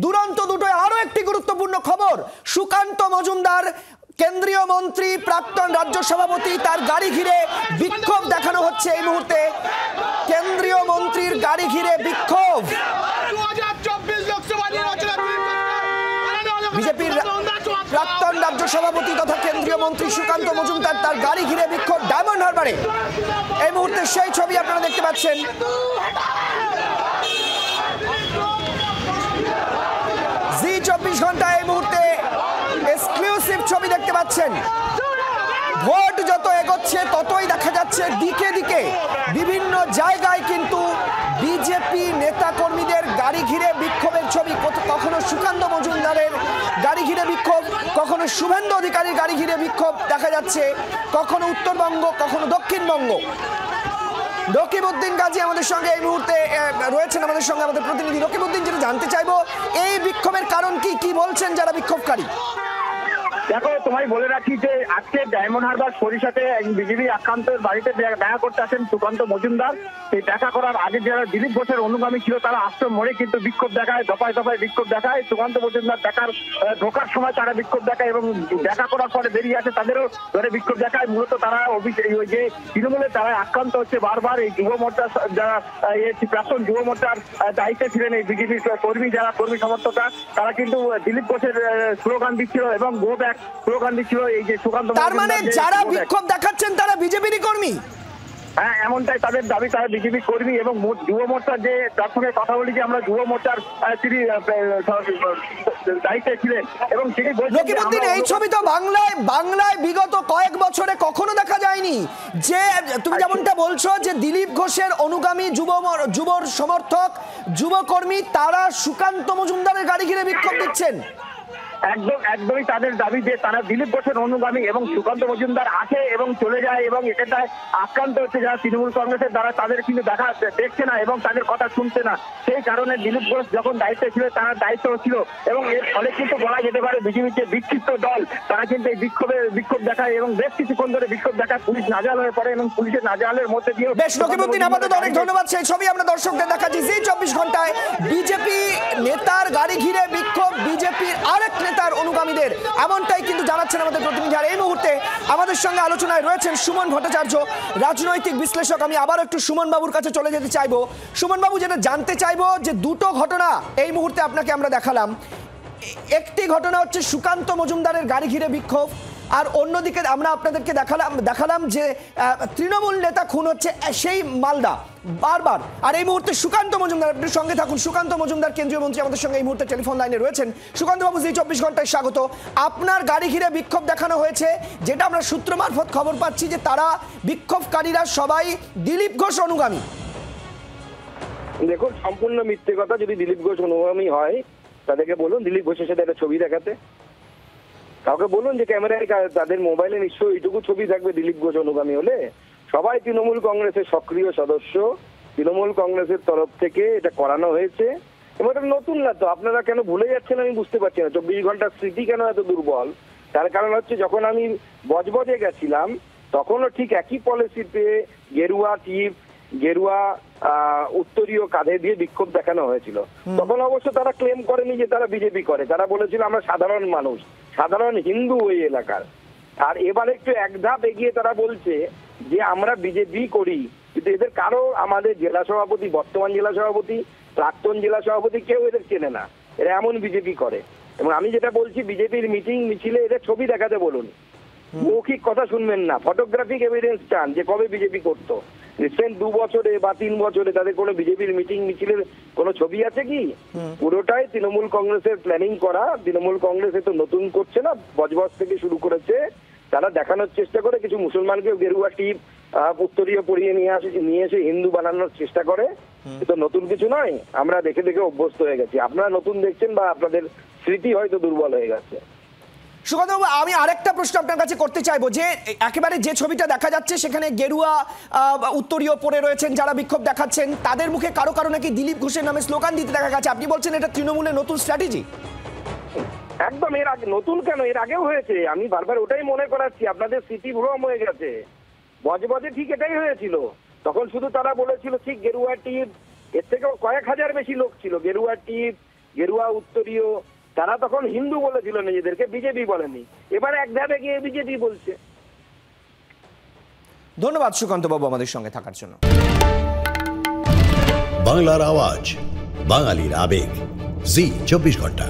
দুরন্ত দুটোয় আরো একটি গুরুত্বপূর্ণ খবর। সুকান্ত মজুমদার কেন্দ্রীয় মন্ত্রী, প্রাক্তন রাজ্য সভাপতি, তার গাড়ি ঘিরে বিক্ষোভ দেখানো হচ্ছে এই মুহূর্তে। কেন্দ্রীয় মন্ত্রীর গাড়ি ঘিরে বিক্ষোভ। বিজেপির প্রাক্তন রাজ্য সভাপতি তথা কেন্দ্রীয় মন্ত্রী সুকান্ত মজুমদার, তার গাড়ি ঘিরে বিক্ষোভ ডায়মন্ড হারবারে। এই মুহূর্তে সেই ছবি আপনারা দেখতে পাচ্ছেন। জি 24 ঘন্টা এই মুহূর্তে এক্সক্লুসিভ ছবি দেখতে পাচ্ছেন। ভোট যত এগোচ্ছে ততই দেখা যাচ্ছে দিকে দিকে বিভিন্ন জায়গায় কিন্তু বিজেপি নেতা কর্মীদের গাড়ি ঘিরে বিক্ষোভের ছবি। কখনো সুকান্ত মজুমদারের গাড়ি ঘিরে বিক্ষোভ, কখনো শুভেন্দু অধিকারীর গাড়ি ঘিরে বিক্ষোভ দেখা যাচ্ছে, কখনো উত্তরবঙ্গ, কখনো দক্ষিণবঙ্গ। রকিবউদ্দিন গাজী আমাদের সঙ্গে এই মুহূর্তে রয়েছেন, আমাদের সঙ্গে আমাদের প্রতিনিধি রকিবউদ্দিন। যেটা জানতে চাইবো, এই বিক্ষোভের কারণ কি, কি বলছেন যারা বিক্ষোভকারী? দেখো, তোমায় বলে রাখি যে আজকে ডায়মন্ড হারবার সরিষাতে বিজেপি আক্রান্তের বাড়িতে দেখা করতে আসেন সুকান্ত মজুমদার। সেই দেখা করার আগে যারা দিলীপ ঘোষের অনুগামী ছিল তারা আশ্রম মোড়ে কিন্তু বিক্ষোভ দেখায়, দফায় দফায় বিক্ষোভ দেখায়। সুকান্ত মজুমদার ঢোকার সময় তারা বিক্ষোভ দেখায় এবং দেখা করার পরে বেরিয়ে আসে তাদেরও ধরে বিক্ষোভ দেখায়। মূলত তারা ওই যে তৃণমূলে তারা আক্রান্ত হচ্ছে বারবার। এই যুব মোর্চা যারা প্রাক্তন যুব মোর্চার দায়িত্বে ছিলেন এই বিজেপি কর্মী, যারা কর্মী সমর্থকরা, তারা কিন্তু দিলীপ ঘোষের স্লোগান দিচ্ছিল এবং গো ব্যাক স্লোগান দিচ্ছিল। এই যে সুকান্ত, তার মানে যারা বিক্ষোভ দেখাচ্ছেন তারা বিজেপিরই কর্মী? হ্যাঁ, এমনটাই তাদের দাবি। তারা বিজেপি কর্মী এবং যুব মোর্চার যে তার সঙ্গে কথা বলি যে আমরা যুব মোর্চার তিনি দায়িত্বে ছিলেন এবং তিনি রকিবউদ্দিন, এই ছবি তো বাংলায় বিগত কয়েক বছরে কখনো দেখা যায়নি। যে তুমি যেমনটা বলছো যে দিলীপ ঘোষের অনুগামী যুব সমর্থক, যুবকর্মী, তারা সুকান্ত মজুমদারের গাড়ি ঘিরে বিক্ষোভ দিচ্ছেন। একদমই তাদের দাবি যে তারা দিলীপ ঘোষের অনুগামী এবং সুকান্ত মজুমদার আসে এবং চলে যায় এবং এটায় আক্রান্ত হচ্ছে যারা তৃণমূল কংগ্রেসের দ্বারা, তাদের কিন্তু দেখছে না এবং তাদের কথা শুনছে না। সেই কারণে দিলীপ ঘোষ যখন দায়িত্বে ছিল তারা দায়িত্ব ছিল এবং এর ফলে কিন্তু বলা যেতে পারে বিজেপির যে বিক্ষিপ্ত দল তারা কিন্তু এই বিক্ষোভ দেখায় এবং বেশ কিছুক্ষণ ধরে বিক্ষোভ দেখায়। পুলিশ নাজাল হয়ে পড়ে এবং পুলিশের নাজালের মধ্যে দিয়ে। বেশ রকিবউদ্দিন, আপাতত অনেক ধন্যবাদ। সেই ছবি আমরা দর্শকদের দেখাচ্ছি। জি 24 ঘন্টায় বিজেপি নেতার গাড়ি ঘিরে বিক্ষোভ, বিজেপির আরেক নেতার অনুগামীদের, এমনটাই কিন্তু জানাচ্ছেন আমাদের প্রতিনিধি। আর এই মুহূর্তে আমাদের সঙ্গে আলোচনায় রয়েছেন সুমন ভট্টাচার্য, রাজনৈতিক বিশ্লেষক। আমি আবার একটু সুমন বাবুর কাছে চলে যেতে চাইবো। সুমন বাবু, যেটা জানতে চাইবো যে দুটো ঘটনা এই মুহূর্তে আপনাকে আমরা দেখালাম। একটি ঘটনা হচ্ছে সুকান্ত মজুমদারের গাড়ি ঘিরে বিক্ষোভ, আর অন্যদিকে আমরা আপনাদেরকে দেখালাম যে তৃণমূল নেতা খুন হচ্ছে সেই মালদা বারবার। আর এই মুহূর্তে সুকান্ত মজুমদার, আপনি সঙ্গে থাকুন। সুকান্ত মজুমদার কেন্দ্রীয় মন্ত্রী আমাদের সঙ্গে এই মুহূর্তে টেলিফোন লাইনে রয়েছেন। সুকান্ত বাবু, জি 24 ঘন্টায় স্বাগত। আপনার গাড়ি ঘিরে বিক্ষোভ দেখানো হয়েছে, যেটা আমরা সূত্র মারফত খবর পাচ্ছি যে তারা বিক্ষোভকারীরা সবাই দিলীপ ঘোষ অনুগামী। দেখুন, সম্পূর্ণ মিথ্যে কথা। যদি দিলীপ ঘোষ অনুগামী হয় তাদেরকে বলুন দিলীপ ঘোষের সাথে একটা ছবি দেখাতে। কাউকে বলুন যে ক্যামেরায় তাদের মোবাইলে নিশ্চয়ই এইটুকু ছবি থাকবে দিলীপ ঘোষ অনুগামী হলে। সবাই তৃণমূল কংগ্রেসের সক্রিয় সদস্য, তৃণমূল কংগ্রেসের তরফ থেকে এটা করানো হয়েছে এবং এটা নতুন না। তো আপনারা কেন ভুলে যাচ্ছেন আমি বুঝতে পারছি না। 24 ঘন্টার স্মৃতি কেন এত দুর্বল? তার কারণ হচ্ছে যখন আমি বজবজে গেছিলাম তখনও ঠিক একই পলিসিতে গেরুয়া টিপ, গেরুয়া উত্তরীয় কাঁধে দিয়ে বিক্ষোভ দেখানো হয়েছিল। তখন অবশ্য তারা ক্লেম করেনি যে তারা বিজেপি করে, তারা বলেছিল আমরা সাধারণ মানুষ, সাধারণ হিন্দু ওই এলাকার। আর এবার একটু এক ধাপ এগিয়ে তারা বলছে যে আমরা বিজেপি করি, কিন্তু এদের কারো, আমাদের জেলা সভাপতি, বর্তমান জেলা সভাপতি, প্রাক্তন জেলা সভাপতি, কেউ এদের চেনে না। এরা এমন বিজেপি করে। এবং আমি যেটা বলছি, বিজেপির মিটিং মিছিলে এদের ছবি দেখাতে বলুন। মৌখিক কথা শুনবেন না, ফটোগ্রাফিক এভিডেন্স চান যে কবে বিজেপি করতো। রিসেন্ট 2 বছরে বা 3 বছরে তাদের কোনো বিজেপির মিটিং মিছিলের কোনো ছবি আছে কি? পুরোটাই তৃণমূল কংগ্রেসের প্ল্যানিং করা। তৃণমূল কংগ্রেস তো নতুন করছে না, বজবজ থেকে শুরু করেছে। তারা দেখানোর চেষ্টা করে কিছু মুসলমানকে গেরুয়া টিপ, উত্তরীয় পরিয়ে নিয়ে এসে হিন্দু বানানোর চেষ্টা করে। তো নতুন কিছু নয়, আমরা দেখে দেখে অভ্যস্ত হয়ে গেছি। আপনারা নতুন দেখছেন বা আপনাদের স্মৃতি হয়তো দুর্বল হয়ে গেছে। সুকান্ত বাবু, আমি আরেকটা প্রশ্ন আপনার কাছে করতে চাইবো যে একেবারে যে ছবিটা দেখা যাচ্ছে সেখানে গেরুয়া উত্তরীয় পরে রয়েছেন যারা বিক্ষোভ দেখাচ্ছেন, তাদের মুখে কারো কারো নাকি দিলীপ ঘোষের নামে স্লোগান দিতে দেখা গেছে। আপনি বলছেন এটা তৃণমূলের নতুন স্ট্র্যাটেজি? একদম, এর আগে নতুন কেন, এর আগেও হয়েছে। আমি বারবার ওটাই মনে করাচ্ছি, আপনাদের স্মৃতি ভ্রম হয়ে গেছে। বজবজে ঠিক এটাই হয়েছিল। তখন শুধু তারা বলেছিল ঠিক গেরুয়া টিপ, এর থেকেও কয়েক হাজার বেশি লোক ছিল। গেরুয়া টিপ, গেরুয়া উত্তরীয়, তারা তখন হিন্দু বলেছিল নিজেদেরকে, বিজেপি বলেনি। এবার এক ধাপে গিয়ে বিজেপি বলছে। ধন্যবাদ সুকান্ত বাবু আমাদের সঙ্গে থাকার জন্য। বাংলার আওয়াজ, বাঙালির আবেগ, জি 24 ঘন্টা।